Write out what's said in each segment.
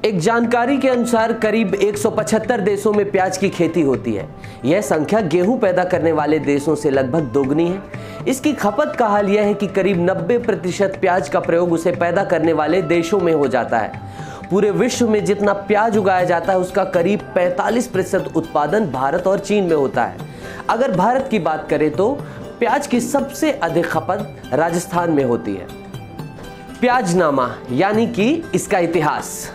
एक जानकारी के अनुसार करीब 175 देशों में प्याज की खेती होती है। यह संख्या गेहूं पैदा करने वाले देशों से लगभग दोगुनी है। इसकी खपत का हाल यह है कि करीब 90% प्याज का प्रयोग उसे पैदा करने वाले देशों में हो जाता है। पूरे विश्व में जितना प्याज उगाया जाता है उसका करीब 45% उत्पादन भारत और चीन में होता है। अगर भारत की बात करें तो प्याज की सबसे अधिक खपत राजस्थान में होती है। प्याजनामा यानी कि इसका इतिहास।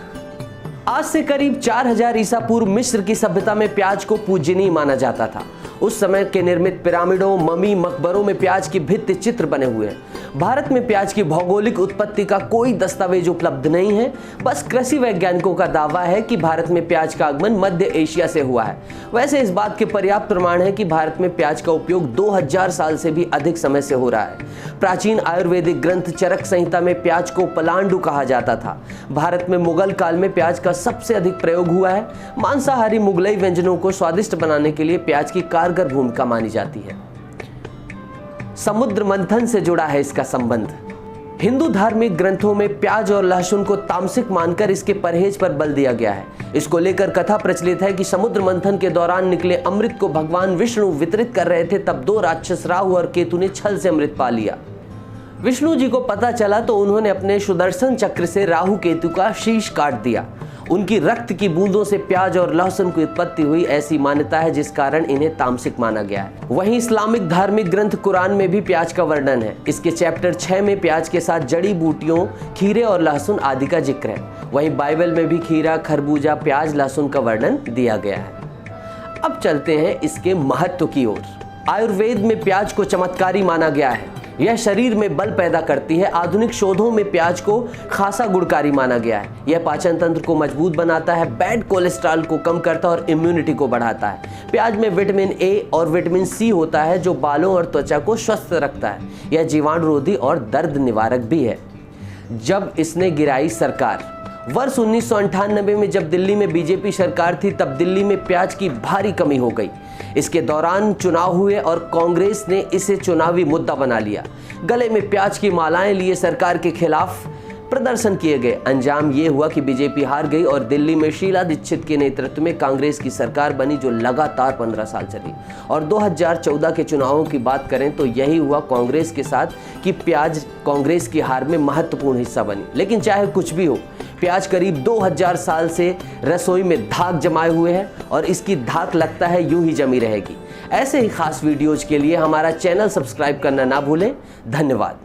आज से करीब 4000 ईसा पूर्व मिस्र की सभ्यता में प्याज को पूजनीय माना जाता था। उस समय के निर्मित पिरामिडों, ममी, मकबरों में प्याज की भित्ति चित्र बने हुए हैं। भारत में प्याज की भौगोलिक उत्पत्ति का कोई दस्तावेज उपलब्ध नहीं है। बस कृषि वैज्ञानिकों का दावा है कि भारत में प्याज का आगमन मध्य एशिया से हुआ है। वैसे इस बात के पर्याप्त प्रमाण है कि भारत में प्याज का उपयोग 2000 साल से भी अधिक समय से हो रहा है। प्राचीन आयुर्वेदिक ग्रंथ चरक संहिता में प्याज को पलांडु कहा जाता था। भारत में मुगल काल में प्याज का सबसे अधिक प्रयोग हुआ है। मांसाहारी मुगलई व्यंजनों को स्वादिष्ट बनाने के लिए प्याज की कारगर भूमिका मानी जाती है। समुद्र मंथन से जुड़ा है इसका संबंध। हिंदू धार्मिक ग्रंथों में प्याज और लहसुन को तामसिक मानकर इसके परहेज पर बल दिया गया है। इसको लेकर कथा प्रचलित है कि समुद्र मंथन के दौरान निकले अमृत को भगवान विष्णु वितरित कर रहे थे, तब 2 राक्षस राहु और केतु ने छल से अमृत पा लिया। विष्णु जी को पता चला तो उन्होंने अपने सुदर्शन चक्र से राहु केतु का शीश काट दिया। उनकी रक्त की बूंदों से प्याज और लहसुन की उत्पत्ति हुई, ऐसी मान्यता है, जिस कारण इन्हें तामसिक माना गया है। वहीं इस्लामिक धार्मिक ग्रंथ कुरान में भी प्याज का वर्णन है। इसके चैप्टर 6 में प्याज के साथ जड़ी बूटियों, खीरे और लहसुन आदि का जिक्र है। वहीं बाइबल में भी खीरा, खरबूजा, प्याज, लहसुन का वर्णन दिया गया है। अब चलते हैं इसके महत्व की ओर। आयुर्वेद में प्याज को चमत्कारी माना गया है। यह शरीर में बल पैदा करती है। आधुनिक शोधों में प्याज को खासा गुणकारी माना गया है। यह पाचन तंत्र को मजबूत बनाता है, बैड कोलेस्ट्रॉल को कम करता है और इम्यूनिटी को बढ़ाता है। प्याज में विटामिन ए और विटामिन सी होता है जो बालों और त्वचा को स्वस्थ रखता है। यह जीवाणुरोधी और दर्द निवारक भी है। जब इसने गिराई सरकार, वर्ष 1998 में जब दिल्ली में बीजेपी सरकार थी, तब दिल्ली में प्याज की भारी कमी हो गई। इसके दौरान चुनाव हुए और कांग्रेस ने इसे चुनावी मुद्दा बना लिया। गले में प्याज की मालाएं लिए सरकार के खिलाफ प्रदर्शन किए गए। अंजाम ये हुआ कि बीजेपी हार गई और दिल्ली में शीला दीक्षित के नेतृत्व में कांग्रेस की सरकार बनी, जो लगातार 15 साल चली। और 2014 के चुनावों की बात करें तो यही हुआ कांग्रेस के साथ कि प्याज कांग्रेस की हार में महत्वपूर्ण हिस्सा बनी। लेकिन चाहे कुछ भी हो, प्याज करीब 2000 साल से रसोई में धाक जमाए हुए है और इसकी धाक लगता है यूं ही जमी रहेगी। ऐसे ही खास वीडियोज के लिए हमारा चैनल सब्सक्राइब करना ना भूलें। धन्यवाद।